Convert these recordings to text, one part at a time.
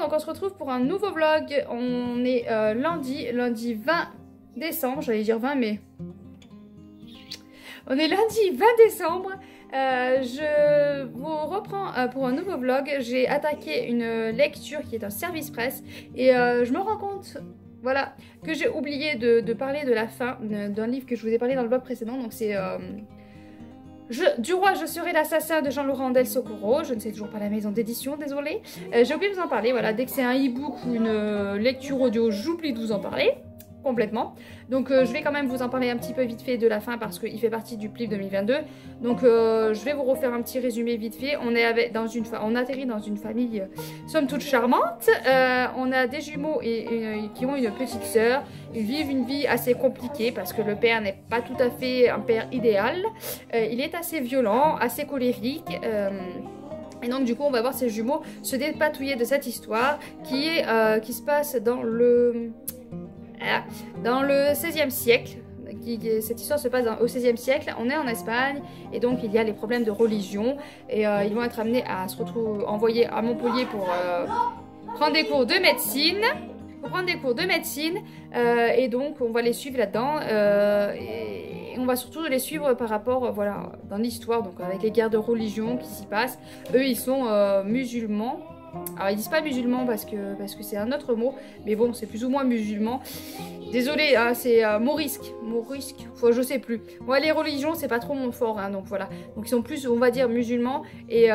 donc on se retrouve pour un nouveau vlog. On est lundi 20 décembre, j'allais dire 20 mais... On est lundi 20 décembre. Je vous reprends pour un nouveau vlog. J'ai attaqué une lecture qui est un service presse et je me rends compte, voilà, que j'ai oublié de parler de la fin d'un livre que je vous ai parlé dans le vlog précédent. Donc c'est Du roi, je serai l'assassin de Jean-Laurent Del Socorro. Je ne sais toujours pas la maison d'édition, désolée. J'ai oublié de vous en parler, voilà, dès que c'est un e-book ou une lecture audio, j'oublie de vous en parler. Complètement. Donc je vais quand même vous en parler un petit peu vite fait de la fin parce qu'il fait partie du PLIF 2022. Donc je vais vous refaire un petit résumé vite fait. On atterrit dans une famille somme toute charmante. On a des jumeaux qui ont une petite sœur. Ils vivent une vie assez compliquée parce que le père n'est pas tout à fait un père idéal. Il est assez violent, assez colérique. Et donc du coup on va voir ces jumeaux se dépatouiller de cette histoire qui se passe dans le 16e siècle. Cette histoire se passe au 16e siècle. On est en Espagne et donc il y a les problèmes de religion et ils vont être amenés à se retrouver envoyés à Montpellier pour prendre des cours de médecine. Et donc on va les suivre là-dedans et on va surtout les suivre par rapport voilà, dans l'histoire, donc avec les guerres de religion qui s'y passent. Eux ils sont musulmans. Alors ils disent pas musulmans parce que c'est un autre mot, mais bon c'est plus ou moins musulman. Désolé, hein, c'est maurisque, enfin, je sais plus. Moi les religions c'est pas trop mon fort, hein, donc voilà. Donc ils sont plus, on va dire, musulmans. Et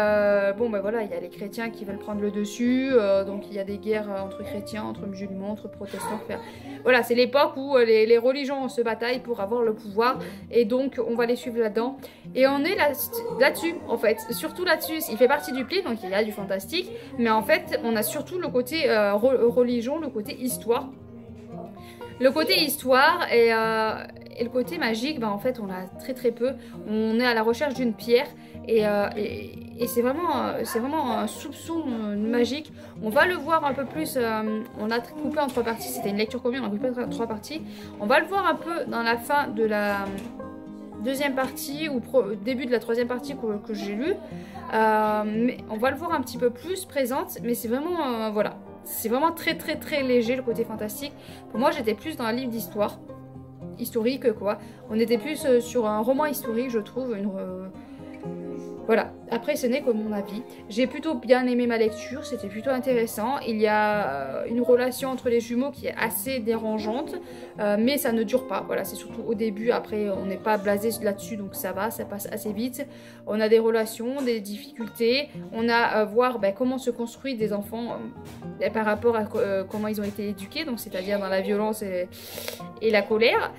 bon ben voilà, il y a les chrétiens qui veulent prendre le dessus, donc il y a des guerres entre chrétiens, entre musulmans, entre protestants. Enfin, voilà, c'est l'époque où les religions se bataillent pour avoir le pouvoir, et donc on va les suivre là-dedans. Et on est là-dessus en fait, surtout là-dessus. Il fait partie du PLIF, donc il y a du fantastique, mais en fait on a surtout le côté religion, le côté histoire. Le côté histoire et le côté magique, ben en fait on a très peu. On est à la recherche d'une pierre et c'est vraiment un soupçon magique. On va le voir un peu plus, on a coupé en 3 parties, c'était une lecture commune, on a coupé en 3 parties. On va le voir un peu dans la fin de la deuxième partie ou début de la 3e partie que j'ai lu. Mais on va le voir un petit peu plus présente, mais c'est vraiment, voilà. C'est vraiment très léger le côté fantastique. Pour moi j'étais plus dans un livre d'histoire, historique quoi. On était plus sur un roman historique je trouve. Voilà, après ce n'est que mon avis. J'ai plutôt bien aimé ma lecture, c'était plutôt intéressant. Il y a une relation entre les jumeaux qui est assez dérangeante, mais ça ne dure pas. Voilà, c'est surtout au début, après on n'est pas blasé là-dessus, donc ça va, ça passe assez vite. On a des relations, des difficultés, on a à voir comment se construisent des enfants par rapport à comment ils ont été éduqués, donc c'est-à-dire dans la violence et la colère.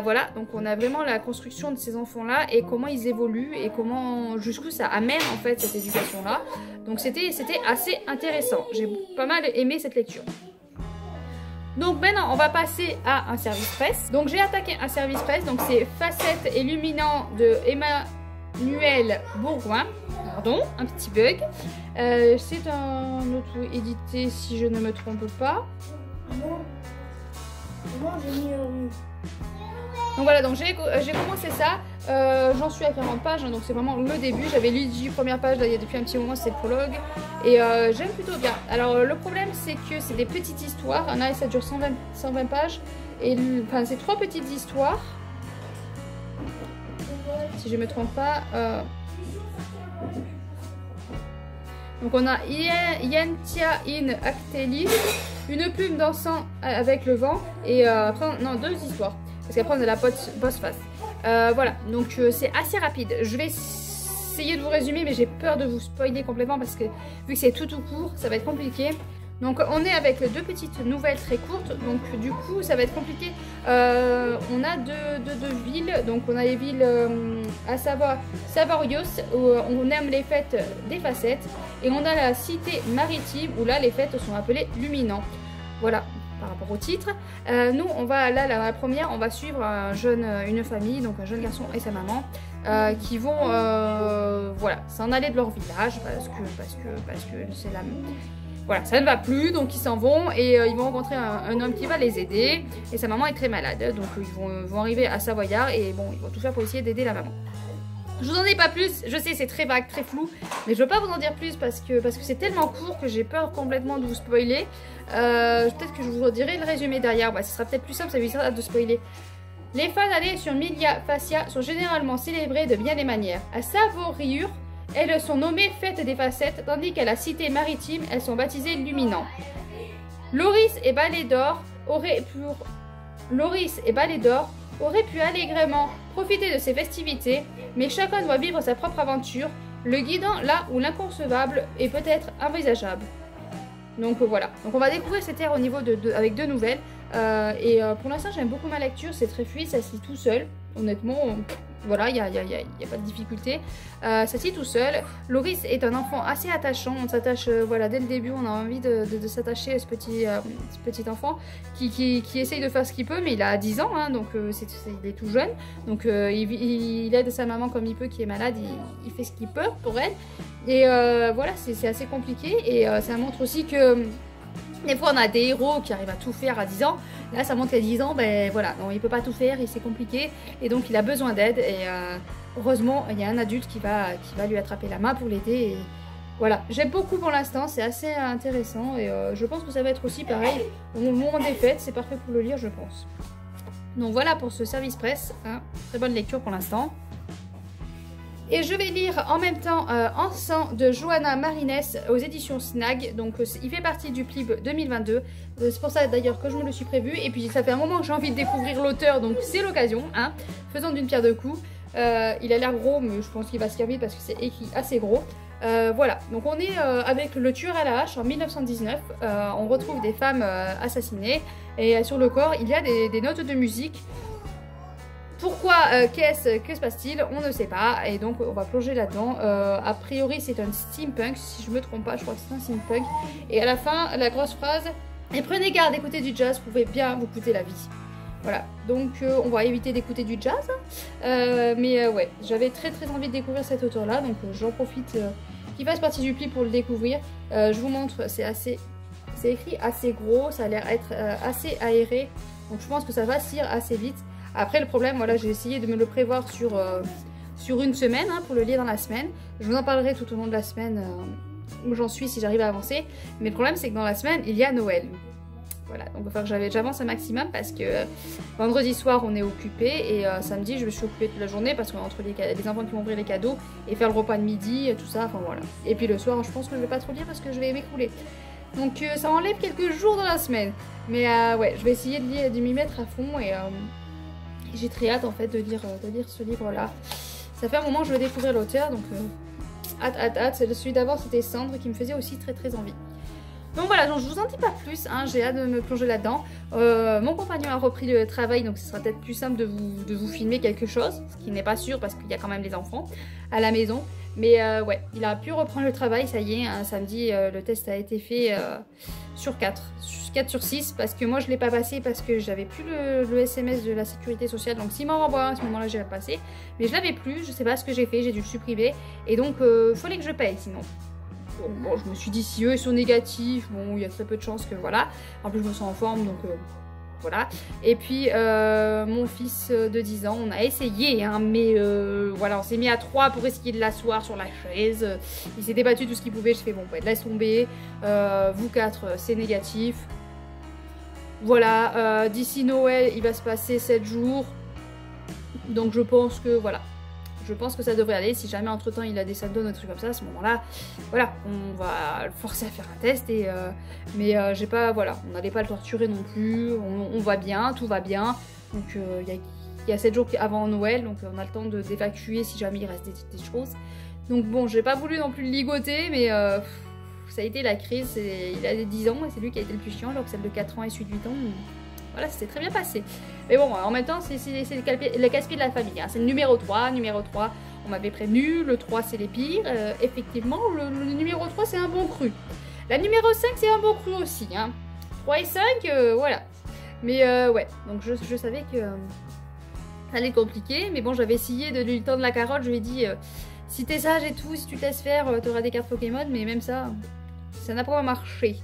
Voilà, donc on a vraiment la construction de ces enfants-là et comment ils évoluent et comment jusqu'où ça amène en fait cette éducation là. Donc c'était assez intéressant, j'ai pas mal aimé cette lecture. Donc maintenant on va passer à un service presse. Donc j'ai attaqué un service presse, donc c'est Facettes Illuminant de Emmanuel Bourgoin. Pardon, un petit bug. C'est un auto-édité si je ne me trompe pas. Donc voilà, donc j'ai commencé ça, j'en suis à 40 pages, hein, donc c'est vraiment le début. J'avais lu 10 premières pages là, il y a depuis un petit moment, c'est le prologue, et j'aime plutôt bien. Alors le problème c'est que c'est des petites histoires, là ça dure 120 pages, et enfin c'est 3 petites histoires, si je me trompe pas. Donc on a Ientia in Actelis, une plume dansant avec le vent, et après, non, 2 histoires. Parce qu'après on a la boss face. Voilà, donc c'est assez rapide. Je vais essayer de vous résumer, mais j'ai peur de vous spoiler complètement parce que vu que c'est tout court, ça va être compliqué. Donc on est avec 2 petites nouvelles très courtes, donc du coup ça va être compliqué. On a deux villes, donc on a les villes à savoir Savorios où on aime les fêtes des facettes, et on a la cité maritime où là les fêtes sont appelées Luminant. Voilà. Par rapport au titre, nous on va là la première, on va suivre une famille, donc un jeune garçon et sa maman qui vont voilà, s'en aller de leur village parce que c'est la voilà, ça ne va plus, donc ils s'en vont et ils vont rencontrer un homme qui va les aider, et sa maman est très malade, donc ils vont arriver à Savoyard et bon, ils vont tout faire pour essayer d'aider la maman. Je vous en ai pas plus, je sais c'est très vague, très flou, mais je veux pas vous en dire plus parce que c'est tellement court que j'ai peur complètement de vous spoiler. Peut-être que je vous redirai le résumé derrière, bah, ce sera peut-être plus simple, ça évitera de spoiler. Les fans allées sur Milia Fascia sont généralement célébrées de bien des manières. À Savouriure, elles sont nommées Fête des Facettes, tandis qu'à la cité maritime, elles sont baptisées Luminant. Loris et Balai d'Or auraient pu allègrement profiter de ces festivités, mais chacun doit vivre sa propre aventure, le guidant là où l'inconcevable est peut-être envisageable. Donc voilà, donc on va découvrir cette ère au niveau avec 2 nouvelles. Pour l'instant j'aime beaucoup ma lecture, c'est très fluide, ça se lit tout seul, honnêtement, voilà, il n'y a pas de difficulté. Ça se lit tout seul. Loris est un enfant assez attachant, on s'attache, voilà, dès le début on a envie de s'attacher à ce petit enfant qui essaye de faire ce qu'il peut, mais il a 10 ans, hein, donc il est tout jeune, donc il aide sa maman comme il peut qui est malade, il fait ce qu'il peut pour elle, et voilà, c'est assez compliqué, et ça montre aussi que des fois on a des héros qui arrivent à tout faire à 10 ans, là ça montre qu'à 10 ans, ben voilà, non, il peut pas tout faire, c'est compliqué, et donc il a besoin d'aide, et heureusement il y a un adulte qui va lui attraper la main pour l'aider, et voilà, j'aime beaucoup pour l'instant, c'est assez intéressant, et je pense que ça va être aussi pareil, au moment des fêtes, c'est parfait pour le lire je pense. Donc voilà pour ce service presse, hein. Très bonne lecture pour l'instant. Et je vais lire en même temps Encens de Johanna Marines aux éditions Snag. Donc il fait partie du PLIB 2022. C'est pour ça d'ailleurs que je me le suis prévu. Et puis ça fait un moment que j'ai envie de découvrir l'auteur, donc c'est l'occasion, hein. Faisons d'une pierre deux coups. Il a l'air gros, mais je pense qu'il va se faire vite parce que c'est écrit assez gros. Voilà, donc on est avec Le Tueur à la hache en 1919. On retrouve des femmes assassinées. Et sur le corps, il y a des notes de musique. Pourquoi, que se passe-t-il? On ne sait pas, et donc on va plonger là-dedans. A priori c'est un steampunk, si je me trompe pas, je crois que c'est un steampunk. Et à la fin, la grosse phrase, et prenez garde d'écouter du jazz, vous pouvez bien vous coûter la vie. Voilà, donc on va éviter d'écouter du jazz, hein. Ouais, j'avais très envie de découvrir cet auteur-là, donc j'en profite qu'il fasse partie du pli pour le découvrir. Je vous montre, c'est écrit assez gros, ça a l'air être assez aéré, donc je pense que ça va se lire assez vite. Après le problème, voilà, j'ai essayé de me le prévoir sur une semaine, hein, pour le lire dans la semaine. Je vous en parlerai tout au long de la semaine où j'en suis si j'arrive à avancer. Mais le problème c'est que dans la semaine, il y a Noël. Voilà, donc il va falloir que j'avance un maximum parce que vendredi soir on est occupé et samedi je me suis occupée toute la journée parce qu'entre les enfants qui vont ouvrir les cadeaux et faire le repas de midi et tout ça, enfin voilà. Et puis le soir je pense que je vais pas trop lire parce que je vais m'écrouler. Donc ça enlève quelques jours dans la semaine. Mais ouais, je vais essayer de m'y mettre à fond et... j'ai très hâte en fait de lire ce livre là. Ça fait un moment que je veux découvrir l'auteur, donc hâte. Celui d'avant c'était Cendre qui me faisait aussi très envie. Donc voilà, donc je vous en dis pas plus, hein, j'ai hâte de me plonger là-dedans. Mon compagnon a repris le travail, donc ce sera peut-être plus simple de vous filmer quelque chose, ce qui n'est pas sûr parce qu'il y a quand même les enfants à la maison. Mais ouais, il a pu reprendre le travail, ça y est, un samedi, le test a été fait sur 4 sur 6, parce que moi je ne l'ai pas passé parce que j'avais plus le SMS de la sécurité sociale, donc s'il m'en renvoie à ce moment-là, j'irai le passer. Mais je l'avais plus, je sais pas ce que j'ai fait, j'ai dû le supprimer, et donc il fallait que je paye sinon. Bon, je me suis dit, si eux ils sont négatifs, bon, il y a très peu de chances que voilà. En plus, je me sens en forme, donc voilà. Et puis, mon fils de 10 ans, on a essayé, hein, mais voilà, on s'est mis à 3 pour essayer de l'asseoir sur la chaise. Il s'est débattu tout ce qu'il pouvait. Je fais, bon, bah, laisse tomber. Vous 4, c'est négatif. Voilà, d'ici Noël, il va se passer 7 jours. Donc, je pense que, voilà. Je pense que ça devrait aller. Si jamais entre temps il a des symptômes, des trucs comme ça, à ce moment-là, voilà, on va le forcer à faire un test. Et mais j'ai pas, voilà, on n'allait pas le torturer non plus. On va bien, tout va bien. Donc il y a 7 jours avant Noël, donc on a le temps d'évacuer si jamais il reste des choses. Donc bon, j'ai pas voulu non plus le ligoter, mais ça a été la crise. Il a 10 ans et c'est lui qui a été le plus chiant, alors que celle de 4 ans et celui de 8 ans. Voilà, ça s'est très bien passé. Mais bon, en même temps, c'est le casse-pied de la famille. Hein. C'est le numéro 3. Numéro 3, on m'avait prévenu. Le 3, c'est les pires. Effectivement, le numéro 3, c'est un bon cru. La numéro 5, c'est un bon cru aussi. Hein. 3 et 5, voilà. Mais ouais, donc je savais que ça allait être compliqué. Mais bon, j'avais essayé de lui tendre la carotte. Je lui ai dit, si t'es sage et tout, si tu te laisses faire, t'auras des cartes Pokémon. Mais même ça, ça n'a pas marché.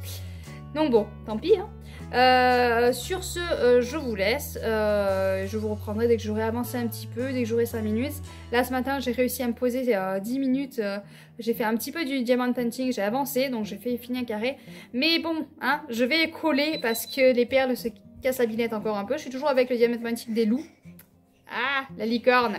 Donc bon, tant pis. Hein. Sur ce, je vous laisse. Je vous reprendrai dès que j'aurai avancé un petit peu, dès que j'aurai 5 minutes. Là, ce matin, j'ai réussi à me poser 10 minutes. J'ai fait un petit peu du diamond painting, j'ai avancé, donc j'ai fait fini un carré. Mais bon, hein, je vais coller parce que les perles se cassent la binette encore un peu. Je suis toujours avec le diamond painting des loups. Ah, la licorne!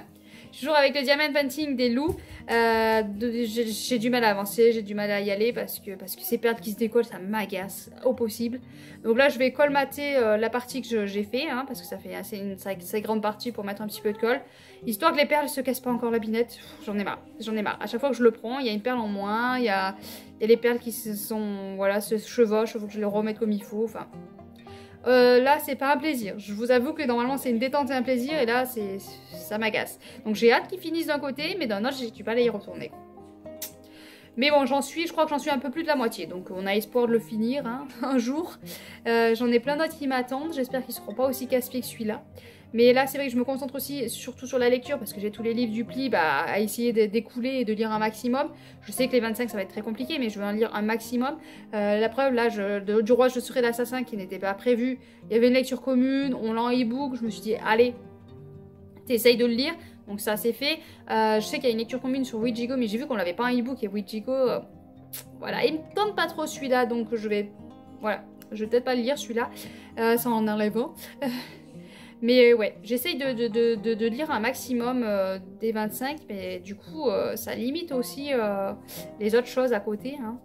Je suis toujours avec le diamond painting des loups. J'ai du mal à avancer, j'ai du mal à y aller parce que ces perles qui se décollent, ça m'agace au possible. Donc là, je vais colmater la partie que j'ai fait, hein, parce que ça fait une assez grande partie pour mettre un petit peu de colle. Histoire que les perles ne se cassent pas encore la binette. J'en ai marre, j'en ai marre. À chaque fois que je le prends, il y a une perle en moins, il y a les perles qui se chevauchent, il faut que je les remette comme il faut, enfin... là c'est pas un plaisir, je vous avoue que normalement c'est une détente et un plaisir et là ça m'agace. Donc j'ai hâte qu'ils finissent d'un côté mais d'un autre j'ai du mal à y retourner. Mais bon je crois que j'en suis un peu plus de la moitié donc on a espoir de le finir hein, un jour. J'en ai plein d'autres qui m'attendent, j'espère qu'ils seront pas aussi casse-pieds que celui-là. Mais là c'est vrai que je me concentre aussi surtout sur la lecture parce que j'ai tous les livres du pli à essayer d'écouler et de lire un maximum. Je sais que les 25 ça va être très compliqué mais je vais en lire un maximum. La preuve là du roi je serai l'assassin qui n'était pas prévu. Il y avait une lecture commune, on l'a en e-book, je me suis dit allez t'essayes de le lire. Donc ça c'est fait. Je sais qu'il y a une lecture commune sur Ouijigo mais j'ai vu qu'on l'avait pas en e-book et Ouijigo voilà il me tente pas trop celui-là donc je vais peut-être pas le lire celui-là sans en enlevant. Mais ouais, j'essaye de lire un maximum des 25, mais du coup, ça limite aussi les autres choses à côté. Hein.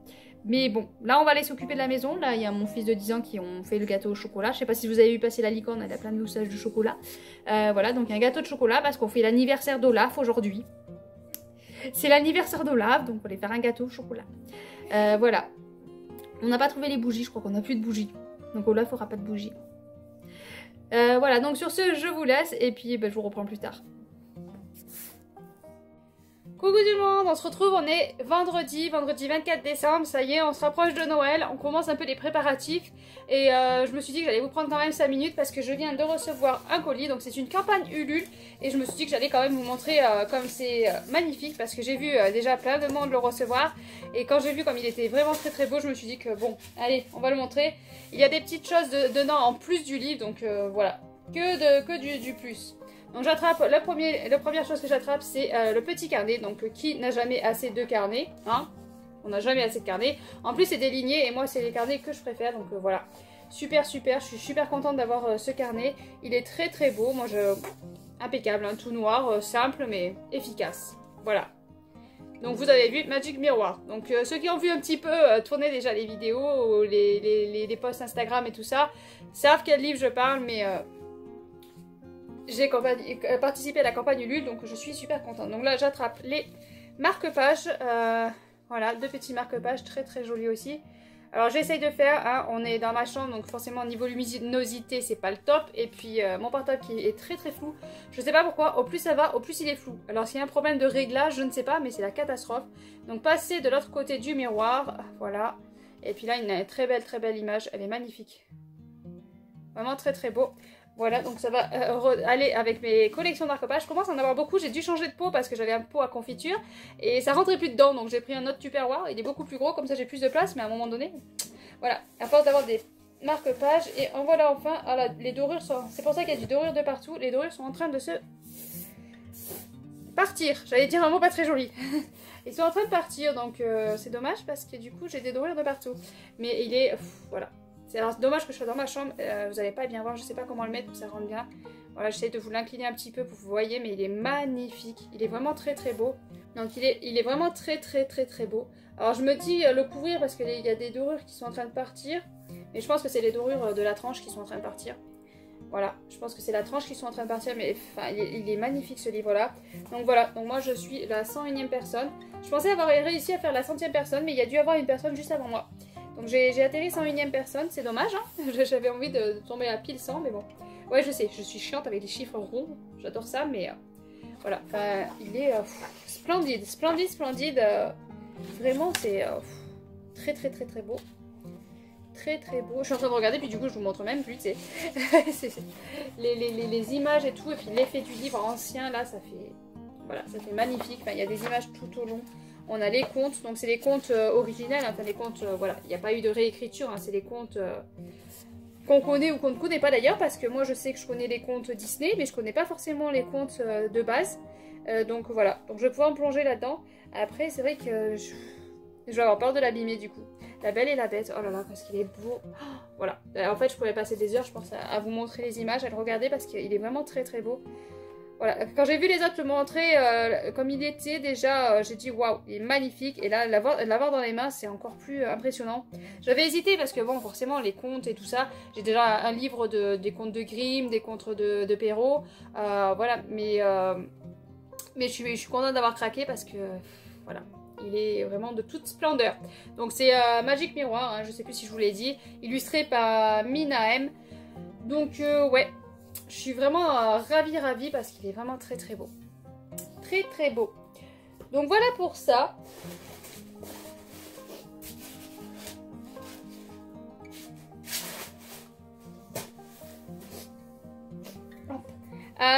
Mais bon, là, on va aller s'occuper de la maison. Là, il y a mon fils de 10 ans qui ont fait le gâteau au chocolat. Je sais pas si vous avez vu passer la licorne, elle a plein de moussages de chocolat. Voilà, donc un gâteau de chocolat parce qu'on fait l'anniversaire d'Olaf aujourd'hui. C'est l'anniversaire d'Olaf, donc on va aller faire un gâteau au chocolat. Voilà. On n'a pas trouvé les bougies, je crois qu'on n'a plus de bougies. Donc Olaf n'aura pas de bougies. Voilà, donc sur ce, je vous laisse et puis je vous reprends plus tard. Coucou tout le monde, on se retrouve, on est vendredi 24 décembre, ça y est, on se rapproche de Noël, on commence un peu les préparatifs et je me suis dit que j'allais vous prendre quand même 5 minutes parce que je viens de recevoir un colis, donc c'est une campagne Ulule et je me suis dit que j'allais quand même vous montrer comme c'est magnifique parce que j'ai vu déjà plein de monde le recevoir et quand j'ai vu comme il était vraiment très beau, je me suis dit que bon, allez, on va le montrer. Il y a des petites choses dedans en plus du livre, donc voilà, que du plus. Donc j'attrape, la première chose que j'attrape c'est le petit carnet, donc qui n'a jamais assez de carnets, hein, on n'a jamais assez de carnets, en plus c'est des lignées et moi c'est les carnets que je préfère, donc voilà, super, je suis super contente d'avoir ce carnet, il est très beau, moi impeccable, hein, tout noir, simple mais efficace, voilà. Donc vous avez vu Magic Miroir, donc ceux qui ont vu un petit peu tourner déjà les vidéos, les posts Instagram et tout ça, savent quel livre je parle, mais... j'ai participé à la campagne Ulule, donc je suis super contente. Donc là, j'attrape les marque-pages. Voilà, 2 petits marque-pages très jolis aussi. Alors j'essaye de faire, hein, on est dans ma chambre, donc forcément niveau luminosité, c'est pas le top. Et puis mon portable qui est très flou. Je sais pas pourquoi, au plus ça va, au plus il est flou. Alors s'il y a un problème de réglage, je ne sais pas, mais c'est la catastrophe. Donc passer de l'autre côté du miroir, voilà. Et puis là, une très belle image, elle est magnifique. Vraiment très beau. Voilà, donc ça va aller avec mes collections de marque-pages. Je commence à en avoir beaucoup. J'ai dû changer de pot parce que j'avais un pot à confiture et ça rentrait plus dedans. Donc j'ai pris un autre Tupperware. Il est beaucoup plus gros, comme ça j'ai plus de place. Mais à un moment donné, voilà, à force d'avoir des marque-pages. Et en voilà enfin. Ah là, les dorures sont... C'est pour ça qu'il y a du dorure de partout. Les dorures sont en train de se partir. J'allais dire un mot pas très joli. Ils sont en train de partir, donc c'est dommage parce que du coup j'ai des dorures de partout. Mais il est... voilà. C'est dommage que je sois dans ma chambre, vous n'allez pas bien voir, je sais pas comment le mettre pour que ça rentre bien. Voilà, j'essaie de vous l'incliner un petit peu pour que vous voyez, mais il est magnifique. Il est vraiment très beau. Donc il est vraiment très beau. Alors je me dis le couvrir parce qu'il y a des dorures qui sont en train de partir. Mais je pense que c'est les dorures de la tranche qui sont en train de partir. Voilà, je pense que c'est la tranche qui sont en train de partir, mais enfin, il est magnifique ce livre-là. Donc voilà, donc moi je suis la 101e personne. Je pensais avoir réussi à faire la 100e personne, mais il y a dû avoir une personne juste avant moi. Donc j'ai atterri 101e personne, c'est dommage, hein. J'avais envie de tomber à pile 100, mais bon. Ouais, je sais, je suis chiante avec les chiffres ronds, j'adore ça, mais voilà. Il est splendide. Vraiment, c'est très beau. Très beau. Je suis en train de regarder, puis du coup, je vous montre même plus, tu sais. les images et tout, et puis l'effet du livre ancien, là, ça fait... Voilà, ça fait magnifique. Enfin, il y a des images tout au long. On a les contes, donc c'est les contes originels, enfin les contes, voilà, il n'y a pas eu de réécriture, hein, c'est les contes qu'on connaît ou qu'on ne connaît pas d'ailleurs, parce que moi je sais que je connais les contes Disney, mais je connais pas forcément les contes de base. Donc voilà, donc je vais pouvoir me plonger là-dedans. Après c'est vrai que je vais avoir peur de l'abîmer du coup. La Belle et la Bête, oh là là, parce qu'il est beau. Oh, voilà, en fait je pourrais passer des heures, je pense, à vous montrer les images, à le regarder, parce qu'il est vraiment très très beau. Voilà, quand j'ai vu les autres le montrer comme il était déjà, j'ai dit waouh, il est magnifique. Et là, l'avoir dans les mains, c'est encore plus impressionnant. J'avais hésité parce que bon, forcément, les contes et tout ça, j'ai déjà un livre des contes de Grimm, des contes de Perrault, voilà. Mais je suis contente d'avoir craqué parce que voilà, il est vraiment de toute splendeur. Donc c'est Magic Miroir, hein, je sais plus si je vous l'ai dit, illustré par Mina M. Donc ouais. Je suis vraiment ravie parce qu'il est vraiment très très beau. Très très beau. Donc voilà pour ça.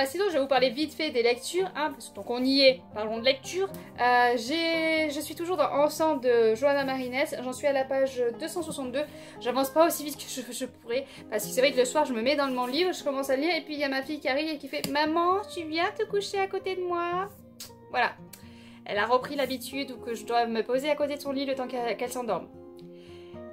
Sinon je vais vous parler vite fait des lectures, hein, donc on y est, parlons de lecture. Je suis toujours dans Ensemble de Johanna Marinès, j'en suis à la page 262, j'avance pas aussi vite que je pourrais, parce que c'est vrai que le soir je me mets dans mon livre, je commence à lire et puis il y a ma fille qui arrive et qui fait « Maman, tu viens te coucher à côté de moi ?» Voilà, elle a repris l'habitude que je dois me poser à côté de son lit le temps qu'elle s'endorme.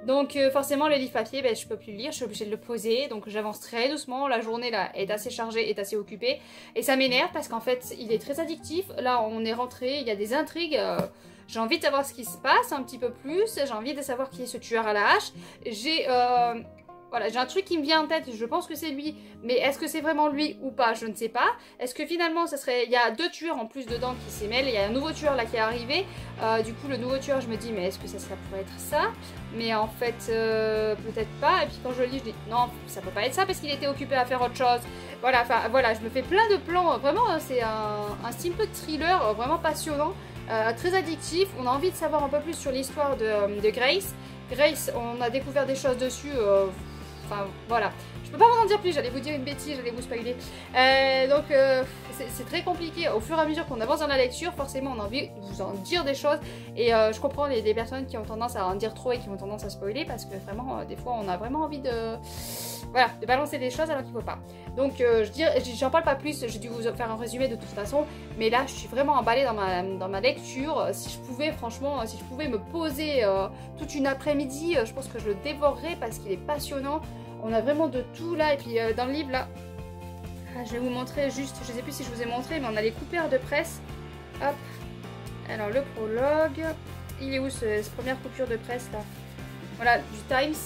Donc forcément le livre papier, ben, je peux plus le lire, je suis obligée de le poser, donc j'avance très doucement, la journée là est assez chargée, est assez occupée, et ça m'énerve parce qu'en fait il est très addictif, là on est rentré, il y a des intrigues, j'ai envie de savoir ce qui se passe un petit peu plus, j'ai envie de savoir qui est ce tueur à la hache, voilà, j'ai un truc qui me vient en tête, je pense que c'est lui, mais est-ce que c'est vraiment lui ou pas, je ne sais pas. Est-ce que finalement, ça serait, il y a 2 tueurs en plus dedans qui s'émêlent, il y a un nouveau tueur là qui est arrivé, du coup le nouveau tueur, je me dis, mais est-ce que ça pourrait être ça? Mais en fait, peut-être pas, et puis quand je le lis, je dis, non, ça peut pas être ça parce qu'il était occupé à faire autre chose. Voilà, enfin voilà, je me fais plein de plans, vraiment, c'est un simple thriller vraiment passionnant, très addictif, on a envie de savoir un peu plus sur l'histoire de Grace. Grace, on a découvert des choses dessus, enfin voilà, je peux pas vous en dire plus, j'allais vous dire une bêtise, j'allais vous spoiler. Donc c'est très compliqué, au fur et à mesure qu'on avance dans la lecture, forcément on a envie de vous en dire des choses. Et je comprends les personnes qui ont tendance à en dire trop et qui ont tendance à spoiler, parce que vraiment, des fois on a vraiment envie de... Voilà, de balancer des choses alors qu'il faut pas. Donc j'en parle pas plus, j'ai dû vous faire un résumé de toute façon, mais là je suis vraiment emballée dans ma lecture. Si je pouvais, franchement, si je pouvais me poser toute une après-midi, je pense que je le dévorerais parce qu'il est passionnant. On a vraiment de tout là, et puis dans le livre là, je vais vous montrer juste, je sais plus si je vous ai montré, mais on a les coupures de presse. Hop, alors le prologue, il est où cette première coupure de presse là? Voilà, du Times.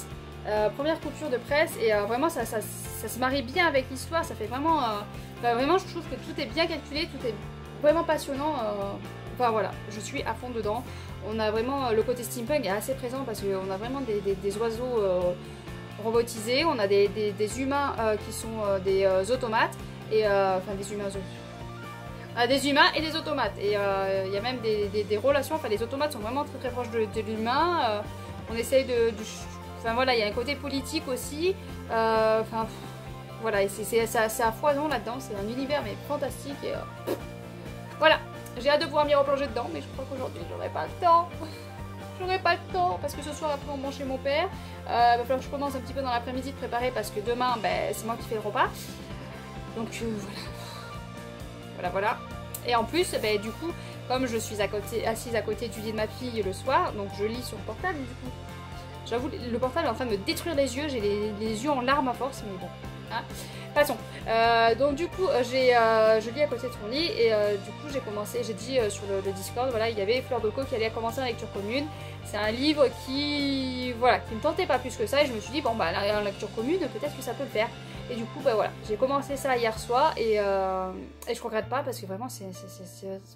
Première coupure de presse, et vraiment ça se marie bien avec l'histoire, ça fait vraiment vraiment je trouve que tout est bien calculé, tout est vraiment passionnant, enfin voilà, je suis à fond dedans. On a vraiment le côté steampunk est assez présent parce qu'on a vraiment des oiseaux robotisés, on a des humains qui sont des automates, et enfin des humains et des automates, et il y a même des relations, enfin les automates sont vraiment très très proches de l'humain, on essaye enfin voilà, il y a un côté politique aussi, enfin voilà, et c'est à foison là-dedans, c'est un univers mais fantastique, et voilà, j'ai hâte de pouvoir m'y replonger dedans, mais je crois qu'aujourd'hui j'aurai pas le temps. J'aurai pas le temps parce que ce soir après on mange chez mon père, va falloir que je commence un petit peu dans l'après-midi de préparer parce que demain ben, c'est moi qui fais le repas, donc voilà. Et en plus, ben, du coup, comme je suis assise à côté du lit de ma fille le soir, donc je lis sur le portable du coup. J'avoue, le portable est en train de me détruire les yeux, j'ai les yeux en larmes à force, mais bon, hein. Passons. Donc du coup, je lis à côté de son lit, et du coup j'ai dit sur le Discord, voilà, il y avait Fleur de Co qui allait commencer en lecture commune. C'est un livre qui me tentait pas plus que ça, et je me suis dit, bon bah en lecture commune, peut-être que ça peut le faire. Et du coup, bah voilà, j'ai commencé ça hier soir, et je regrette pas parce que vraiment,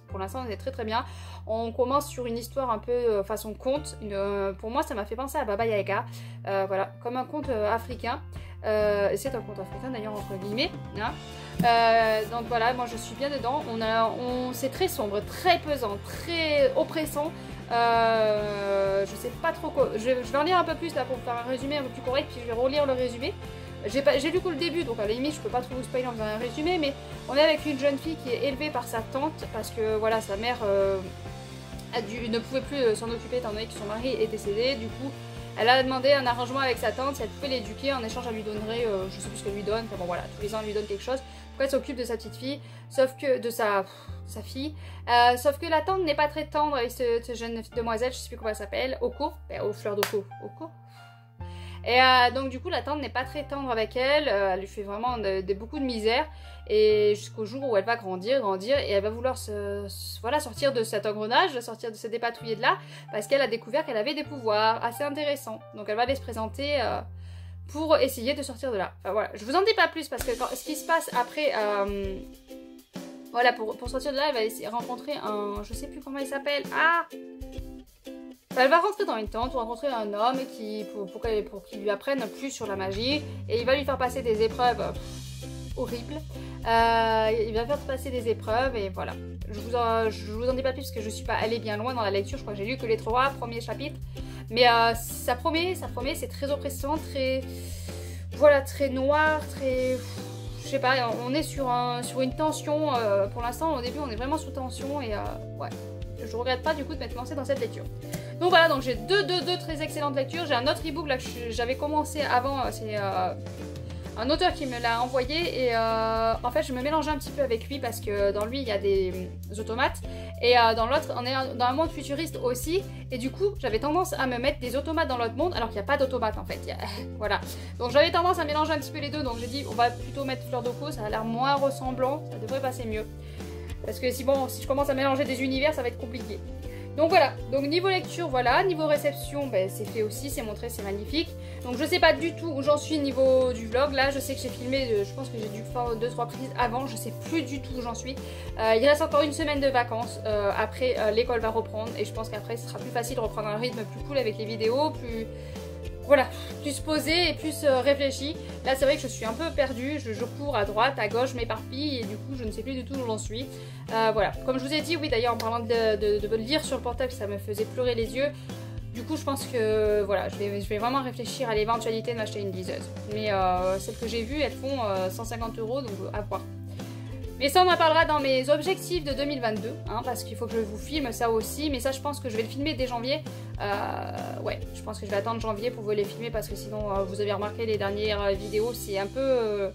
pour l'instant, on est très très bien. On commence sur une histoire un peu façon conte. Pour moi, ça m'a fait penser à Baba Yaga, voilà, comme un conte africain. C'est un conte africain d'ailleurs entre guillemets, hein. Donc voilà, moi je suis bien dedans. C'est très sombre, très pesant, très oppressant. Je sais pas trop quoi. Je vais en lire un peu plus là pour faire un résumé un peu plus correct, puis je vais relire le résumé. J'ai lu que le début, donc à la limite je peux pas trop vous spoiler en faisant un résumé, mais on est avec une jeune fille qui est élevée par sa tante parce que voilà, sa mère ne pouvait plus s'en occuper étant donné que son mari est décédé. Du coup, elle a demandé un arrangement avec sa tante si elle pouvait l'éduquer. En échange, elle lui donnerait, je sais plus ce qu'elle lui donne. Enfin bon, voilà, tous les ans, elle lui donne quelque chose. Donc elle s'occupe de sa petite fille, sauf que de sa fille. Sauf que la tante n'est pas très tendre avec cette jeune demoiselle, je sais plus comment elle s'appelle, Oko, aux fleurs d'Oko. Oko. Et donc du coup la tante n'est pas très tendre avec elle, elle lui fait vraiment beaucoup de misère, et jusqu'au jour où elle va grandir, et elle va vouloir voilà, sortir de cet engrenage, sortir de ce dépatouillé de là, parce qu'elle a découvert qu'elle avait des pouvoirs assez intéressants. Donc elle va aller se présenter pour essayer de sortir de là. Enfin voilà, je vous en dis pas plus parce que ce qui se passe après... voilà, pour sortir de là, elle va essayer de rencontrer un... Je sais plus comment il s'appelle. Ah, elle va rentrer dans une tente ou rencontrer un homme pour qu'il lui apprenne plus sur la magie. Et il va lui faire passer des épreuves horribles. Il va faire passer des épreuves et voilà. Je vous en dis pas plus parce que je suis pas allée bien loin dans la lecture. Je crois que j'ai lu que les 3 premiers chapitres. Mais ça promet, c'est très oppressant, très... Voilà, très noir, très... Je sais pas, on est sur une tension. Pour l'instant, au début, on est vraiment sous tension et ouais. Je regrette pas du coup de m'être lancée dans cette lecture. Donc voilà, donc j'ai deux très excellentes lectures. J'ai un autre ebook là que j'avais commencé avant, c'est un auteur qui me l'a envoyé et en fait je me mélangeais un petit peu avec lui parce que dans lui il y a des automates et dans l'autre on est dans un monde futuriste aussi et du coup j'avais tendance à me mettre des automates dans l'autre monde alors qu'il n'y a pas d'automates en fait. Voilà, donc j'avais tendance à mélanger un petit peu les deux, donc j'ai dit on va plutôt mettre Fleur d'Oko, ça a l'air moins ressemblant, ça devrait passer mieux. Parce que si je commence à mélanger des univers, ça va être compliqué. Donc voilà, donc niveau lecture, voilà. Niveau réception, ben, c'est fait aussi, c'est montré, c'est magnifique. Donc je sais pas du tout où j'en suis niveau du vlog. Là, je sais que j'ai filmé, je pense que j'ai dû faire 2-3 prises avant. Je sais plus du tout où j'en suis. Il reste encore une semaine de vacances. Après, l'école va reprendre. Et je pense qu'après, ce sera plus facile de reprendre un rythme plus cool avec les vidéos, plus... Voilà, plus posé et plus réfléchi. Là, c'est vrai que je suis un peu perdue. Je cours à droite, à gauche, m'éparpille et du coup, je ne sais plus du tout où j'en suis. Voilà, comme je vous ai dit, oui, d'ailleurs, en parlant de lire sur le portable, ça me faisait pleurer les yeux. Du coup, je pense que voilà, je vais vraiment réfléchir à l'éventualité de m'acheter une liseuse. Mais celles que j'ai vues, elles font 150 €, donc à voir. Mais ça, on en parlera dans mes objectifs de 2022, hein, parce qu'il faut que je vous filme ça aussi. Mais ça, je pense que je vais le filmer dès janvier. Ouais, je pense que je vais attendre janvier pour vous les filmer, parce que sinon, vous avez remarqué les dernières vidéos, c'est un peu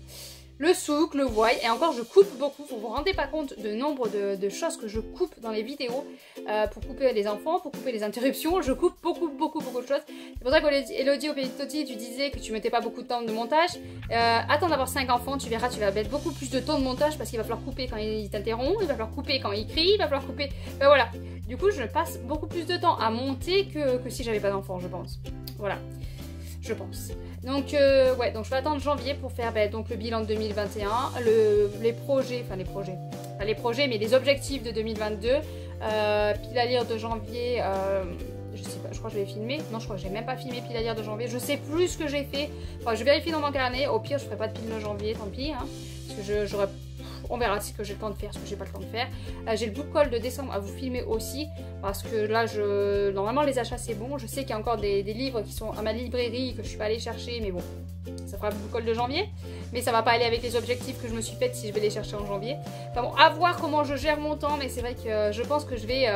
le souk, le voile. Et encore, je coupe beaucoup. Vous vous rendez pas compte du nombre de choses que je coupe dans les vidéos pour couper les enfants, pour couper les interruptions. Je coupe beaucoup de choses. C'est pour ça qu'Elodie au Pays de Toti, tu disais que tu mettais pas beaucoup de temps de montage. Attends d'avoir 5 enfants, tu verras, tu vas mettre beaucoup plus de temps de montage parce qu'il va falloir couper quand il t'interrompt, il va falloir couper quand il crie, il va falloir couper... Ben voilà. Du coup, je passe beaucoup plus de temps à monter que si j'avais pas d'enfants, je pense. Voilà. Je pense. Donc ouais, donc je vais attendre janvier pour faire donc le bilan de 2021, les projets, mais les objectifs de 2022, pile à lire de janvier, je sais pas, je crois que je vais filmer, non je crois que j'ai même pas filmé pile à lire de janvier, je sais plus ce que j'ai fait, enfin je vérifie dans mon carnet, au pire je ferai pas de pile de janvier, tant pis, hein, parce que j'aurais... On verra ce que j'ai le temps de faire, ce que j'ai pas le temps de faire. J'ai le book haul de décembre à vous filmer aussi. Parce que là, normalement les achats c'est bon. Je sais qu'il y a encore des livres qui sont à ma librairie que je suis pas allée chercher. Mais bon, ça fera le book haul de janvier. Mais ça va pas aller avec les objectifs que je me suis fait si je vais les chercher en janvier. Enfin bon, à voir comment je gère mon temps. Mais c'est vrai que je pense que je vais,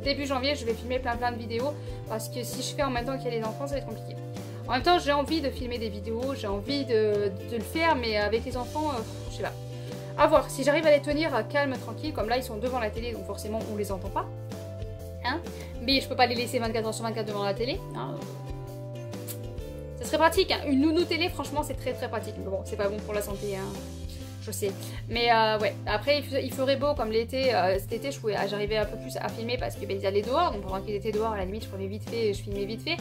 début janvier, je vais filmer plein de vidéos. Parce que si je fais en même temps qu'il y a les enfants, ça va être compliqué. En même temps, j'ai envie de filmer des vidéos. J'ai envie de le faire. Mais avec les enfants, je sais pas. A voir, si j'arrive à les tenir calmes, tranquilles, comme là ils sont devant la télé, donc forcément on les entend pas. Hein, mais je peux pas les laisser 24h/24 devant la télé. Hein. Ça serait pratique, hein. Une nounou télé, franchement c'est très pratique. Mais bon, c'est pas bon pour la santé, hein. Je sais. Mais ouais, après il ferait beau comme l'été. Cet été j'arrivais un peu plus à filmer parce qu'ils allaient dehors, donc pendant qu'ils étaient dehors à la limite je prenais vite fait, je filmais vite fait.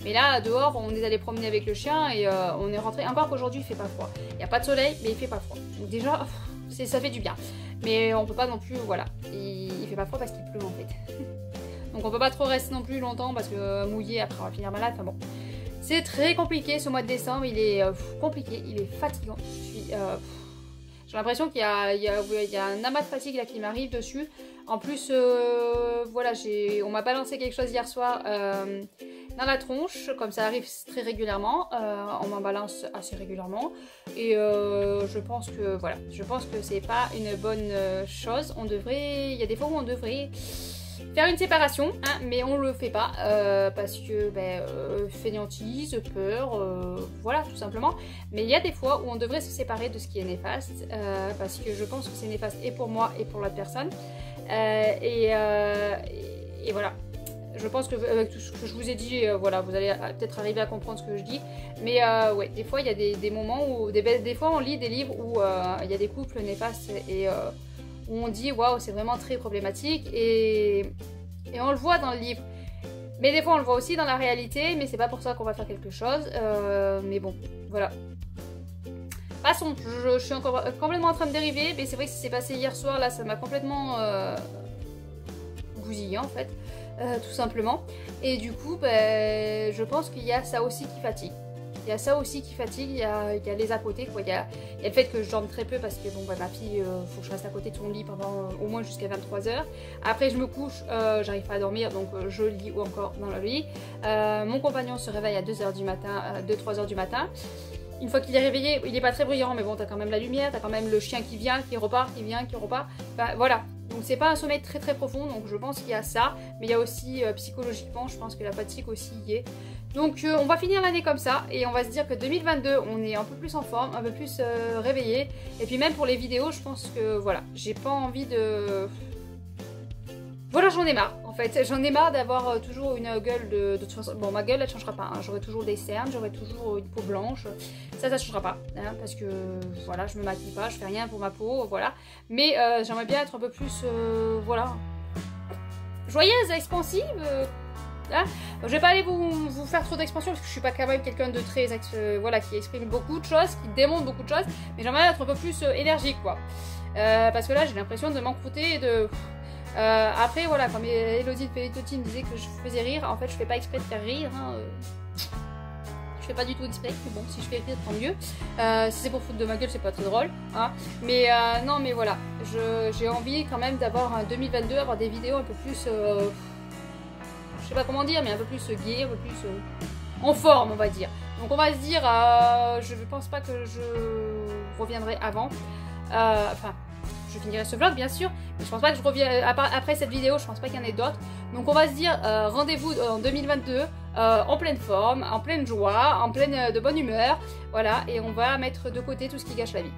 Mais là dehors on est allé promener avec le chien et on est rentré. Encore qu'aujourd'hui il fait pas froid. Il n'y a pas de soleil mais il fait pas froid. Donc déjà ça fait du bien. Mais on peut pas non plus, voilà. Il fait pas froid parce qu'il pleut en fait. Donc on peut pas trop rester non plus longtemps parce que mouillé après on va finir malade. Enfin bon. C'est très compliqué ce mois de décembre, il est compliqué, il est fatigant. J'ai l'impression qu'il y a un amas de fatigue là qui m'arrive dessus. En plus, voilà, on m'a balancé quelque chose hier soir dans la tronche, comme ça arrive très régulièrement. On m'en balance assez régulièrement. Et je pense que c'est pas une bonne chose. Il y a des fois où on devrait faire une séparation, hein, mais on le fait pas parce que fainéantise, peur, voilà tout simplement. Mais il y a des fois où on devrait se séparer de ce qui est néfaste parce que je pense que c'est néfaste et pour moi et pour l'autre personne. Et voilà. Je pense que avec tout ce que je vous ai dit, voilà, vous allez peut-être arriver à comprendre ce que je dis. Mais ouais, des fois il y a des moments où des fois on lit des livres où il y a des couples néfastes et où on dit waouh, c'est vraiment très problématique et on le voit dans le livre. Mais des fois on le voit aussi dans la réalité, mais c'est pas pour ça qu'on va faire quelque chose. Mais bon, voilà. Passons, je suis encore complètement en train de dériver, mais c'est vrai que ce qui s'est passé hier soir, là, ça m'a complètement bousillé en fait, tout simplement. Et du coup, je pense qu'il y a ça aussi qui fatigue. Il y a ça aussi qui fatigue, il y a les à côté, quoi. Il y a le fait que je dorme très peu parce que bon, ma fille, faut que je reste à côté de son lit pendant au moins jusqu'à 23 h. Après, je me couche, j'arrive pas à dormir, donc je lis ou encore dans le lit. Mon compagnon se réveille à 2 h du matin, 2-3 h du matin. Une fois qu'il est réveillé, il n'est pas très brillant, mais bon, t'as quand même la lumière, t'as quand même le chien qui vient, qui repart, qui vient, qui repart. Enfin, voilà. Donc c'est pas un sommeil très très profond, donc je pense qu'il y a ça. Mais il y a aussi psychologiquement, je pense que la fatigue aussi y est. Donc on va finir l'année comme ça et on va se dire que 2022, on est un peu plus en forme, un peu plus réveillé. Et puis même pour les vidéos, je pense que voilà, j'ai pas envie de... Voilà, j'en ai marre en fait, j'en ai marre d'avoir toujours une gueule de toute façon. Bon, ma gueule elle changera pas, hein. J'aurai toujours des cernes, j'aurai toujours une peau blanche, ça changera pas, hein, parce que voilà, je me maquille pas, je fais rien pour ma peau, voilà. Mais j'aimerais bien être un peu plus, voilà, joyeuse, expansive. Hein, je vais pas aller vous faire trop d'expansion parce que je suis pas quand même quelqu'un de très voilà, qui exprime beaucoup de choses, qui démontre beaucoup de choses, mais j'aimerais être un peu plus énergique quoi, parce que là j'ai l'impression de m'encrouter et de... après voilà, quand Elodie de Pelitotti me disait que je faisais rire, en fait je fais pas exprès de faire rire, hein, je fais pas du tout exprès, mais bon, si je fais rire tant mieux. Si c'est pour foutre de ma gueule, c'est pas très drôle, hein. Mais non, mais voilà, j'ai envie quand même d'avoir un 2022, avoir des vidéos un peu plus, je sais pas comment dire, mais un peu plus gai, un peu plus en forme, on va dire. Donc on va se dire, je pense pas que je reviendrai avant, enfin, je finirai ce vlog bien sûr, mais je pense pas que je revienne après cette vidéo, je pense pas qu'il y en ait d'autres. Donc on va se dire rendez-vous en 2022 en pleine forme, en pleine joie, en pleine de bonne humeur, voilà, et on va mettre de côté tout ce qui gâche la vie.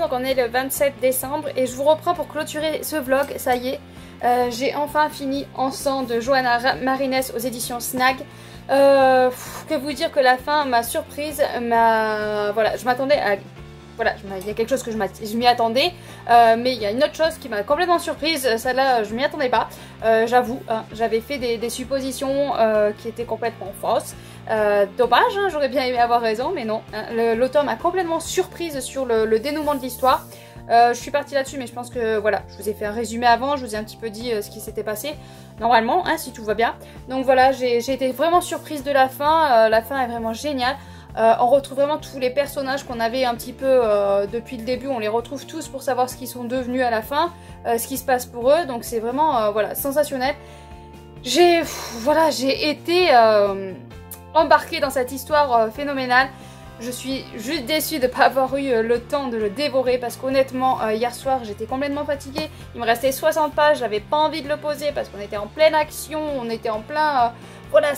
Donc on est le 27 décembre et je vous reprends pour clôturer ce vlog, ça y est, j'ai enfin fini En sang de Johanna Marines aux éditions Snag. Que vous dire que la fin m'a surprise, voilà, je m'attendais à... Voilà, il y a quelque chose que je m'y attendais, mais il y a une autre chose qui m'a complètement surprise, celle-là je m'y attendais pas, j'avoue, hein, j'avais fait des suppositions qui étaient complètement fausses. Dommage, hein, j'aurais bien aimé avoir raison, mais non, hein, l'auteur m'a complètement surprise sur le dénouement de l'histoire. Je suis partie là-dessus, mais je pense que voilà, je vous ai fait un résumé avant, je vous ai un petit peu dit ce qui s'était passé, normalement, hein, si tout va bien. Donc voilà, j'ai été vraiment surprise de la fin est vraiment géniale. On retrouve vraiment tous les personnages qu'on avait un petit peu depuis le début, on les retrouve tous pour savoir ce qu'ils sont devenus à la fin, ce qui se passe pour eux, donc c'est vraiment voilà, sensationnel. J'ai été embarquée dans cette histoire phénoménale. Je suis juste déçue de ne pas avoir eu le temps de le dévorer parce qu'honnêtement, hier soir, j'étais complètement fatiguée. Il me restait 60 pages, j'avais pas envie de le poser parce qu'on était en pleine action, on était en plein... voilà,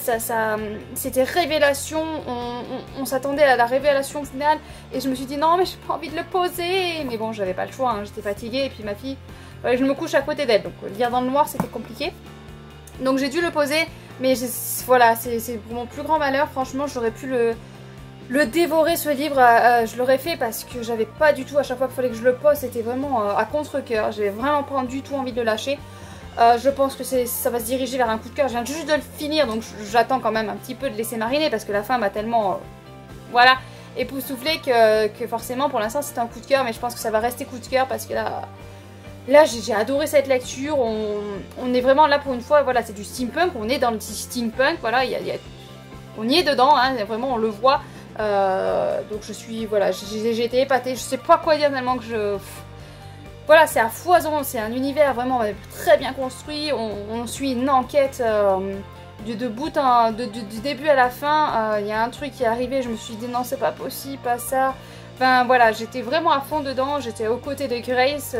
c'était révélation, on s'attendait à la révélation finale et je me suis dit non mais j'ai pas envie de le poser. Mais bon, j'avais pas le choix, hein, j'étais fatiguée et puis ma fille, je me couche à côté d'elle, donc lire dans le noir c'était compliqué. Donc j'ai dû le poser, mais voilà, c'est pour mon plus grand malheur, franchement j'aurais pu le dévorer ce livre, je l'aurais fait parce que j'avais pas du tout, à chaque fois qu'il fallait que je le pose, c'était vraiment à contre-cœur, j'avais vraiment pas du tout envie de le lâcher. Je pense que ça va se diriger vers un coup de cœur, je viens juste de le finir, donc j'attends quand même un petit peu de laisser mariner parce que la fin m'a tellement, voilà, époustouflée que forcément pour l'instant c'est un coup de cœur, mais je pense que ça va rester coup de cœur parce que là j'ai adoré cette lecture, on est vraiment là pour une fois, voilà, c'est du steampunk, on est dans le steampunk, voilà, on y est dedans, hein, vraiment on le voit. Donc je suis, voilà, j'ai été épatée, je sais pas quoi dire tellement que je... Voilà, c'est à foison, c'est un univers vraiment très bien construit, on suit une enquête du début à la fin. Il y a un truc qui est arrivé, je me suis dit non c'est pas possible, pas ça. Enfin voilà, j'étais vraiment à fond dedans, j'étais aux côtés de Grace,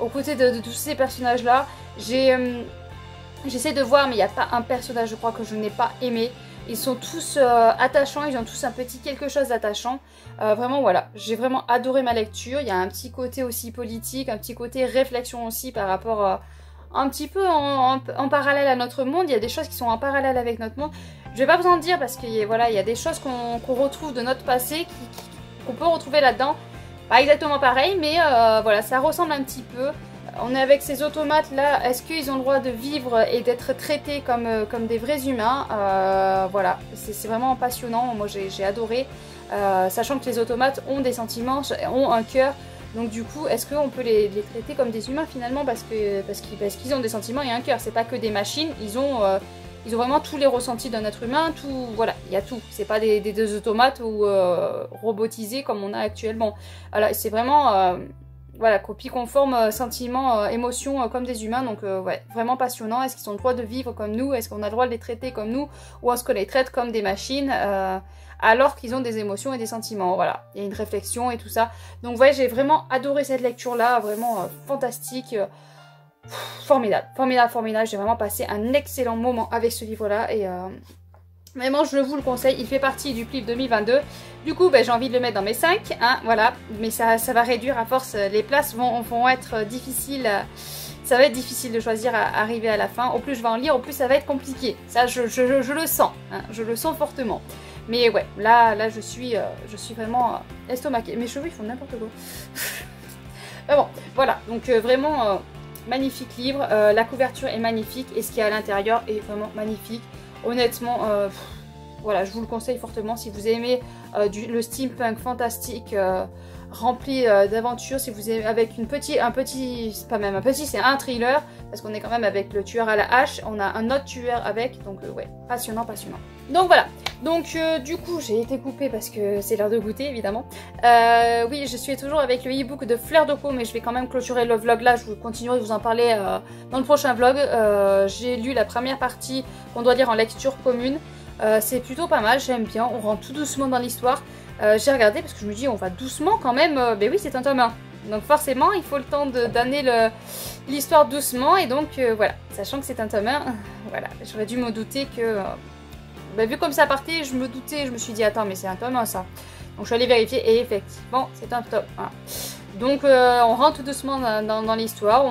aux côtés de tous ces personnages là. J'essaie de voir mais il n'y a pas un personnage je crois que je n'ai pas aimé. Ils sont tous attachants, ils ont tous un petit quelque chose d'attachant. Vraiment voilà, j'ai vraiment adoré ma lecture. Il y a un petit côté aussi politique, un petit côté réflexion aussi par rapport un petit peu en parallèle à notre monde. Il y a des choses qui sont en parallèle avec notre monde. Je vais pas vous en dire parce que voilà, il y a des choses qu'on retrouve de notre passé qu'on peut retrouver là-dedans. Pas exactement pareil, mais voilà, ça ressemble un petit peu. On est avec ces automates là, est-ce qu'ils ont le droit de vivre et d'être traités comme des vrais humains? Voilà, c'est vraiment passionnant, moi j'ai adoré, sachant que les automates ont des sentiments, ont un cœur, donc du coup est-ce qu'on peut les traiter comme des humains finalement parce qu'ils ont des sentiments et un cœur, c'est pas que des machines, ils ont vraiment tous les ressentis d'un être humain, tout, voilà, il y a tout, c'est pas des automates ou robotisés comme on a actuellement, voilà, c'est vraiment... Voilà, copie conforme, sentiments, émotions comme des humains, donc ouais, vraiment passionnant. Est-ce qu'ils ont le droit de vivre comme nous? Est-ce qu'on a le droit de les traiter comme nous? Ou est-ce qu'on les traite comme des machines alors qu'ils ont des émotions et des sentiments? Voilà, il y a une réflexion et tout ça. Donc ouais, j'ai vraiment adoré cette lecture-là, vraiment fantastique, formidable, formidable, formidable. J'ai vraiment passé un excellent moment avec ce livre-là et... Vraiment, je vous le conseille, il fait partie du PLIF 2022. Du coup, ben, j'ai envie de le mettre dans mes 5, hein, voilà. Mais ça va réduire à force, les places vont être difficiles. Ça va être difficile de choisir à arriver à la fin. Au plus je vais en lire, au plus ça va être compliqué. Ça, je le sens, hein, je le sens fortement. Mais ouais, là je suis vraiment estomaquée. Mes cheveux, ils font n'importe quoi. Mais bon, voilà, donc vraiment magnifique livre. La couverture est magnifique et ce qu'il y a à l'intérieur est vraiment magnifique. Honnêtement, voilà, je vous le conseille fortement si vous aimez le steampunk fantastique rempli d'aventures, si vous aimez avec c'est pas même un petit, c'est un thriller parce qu'on est quand même avec le tueur à la hache, on a un autre tueur avec, donc ouais, passionnant, passionnant. Donc voilà, donc du coup j'ai été coupée parce que c'est l'heure de goûter évidemment. Oui, je suis toujours avec le e-book de Fleur de Peau, mais je vais quand même clôturer le vlog là, je vous continuerai de vous en parler dans le prochain vlog. J'ai lu la première partie qu'on doit lire en lecture commune. C'est plutôt pas mal, j'aime bien, on rentre tout doucement dans l'histoire. J'ai regardé parce que je me dis on va doucement quand même, ben oui c'est un tome 1. Donc forcément il faut le temps d'amener l'histoire doucement et donc voilà, sachant que c'est un tome 1, voilà, j'aurais dû me douter que... ben, vu comme ça partait, je me doutais, je me suis dit attends mais c'est un tome 1 ça. Donc je suis allée vérifier et effectivement c'est un tome 1. Donc on rentre tout doucement dans l'histoire,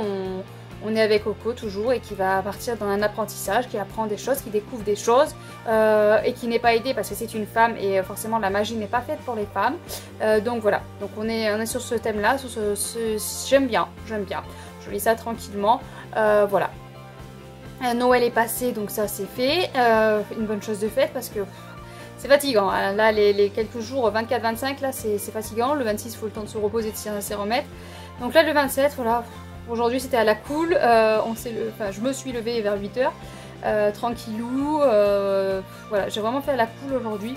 on est avec Oko toujours et qui va partir dans un apprentissage, qui apprend des choses, qui découvre des choses et qui n'est pas aidée parce que c'est une femme et forcément la magie n'est pas faite pour les femmes. Donc voilà, donc on est sur ce thème là, j'aime bien, je lis ça tranquillement, voilà. Noël est passé donc ça c'est fait, une bonne chose de faite parce que c'est fatigant, hein. Là les quelques jours 24-25 là c'est fatigant, le 26 il faut le temps de se reposer, de s'y remettre, donc là le 27 voilà. Aujourd'hui c'était à la cool, je me suis levée vers 8 h, tranquillou, voilà, j'ai vraiment fait à la cool aujourd'hui.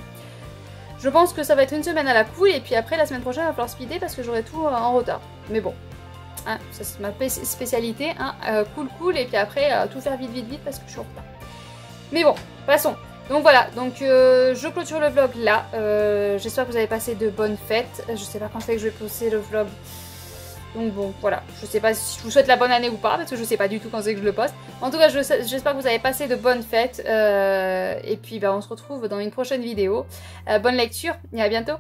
Je pense que ça va être une semaine à la cool et puis après la semaine prochaine il va falloir speeder parce que j'aurai tout en retard. Mais bon, hein, ça c'est ma spécialité, hein, cool et puis après tout faire vite parce que je suis en retard. Mais bon, passons. Donc voilà, donc je clôture le vlog là, j'espère que vous avez passé de bonnes fêtes, je sais pas quand c'est que je vais poster le vlog. Donc bon, voilà, je sais pas si je vous souhaite la bonne année ou pas, parce que je sais pas du tout quand c'est que je le poste. En tout cas, j'espère que vous avez passé de bonnes fêtes, et puis bah, on se retrouve dans une prochaine vidéo. Bonne lecture, et à bientôt.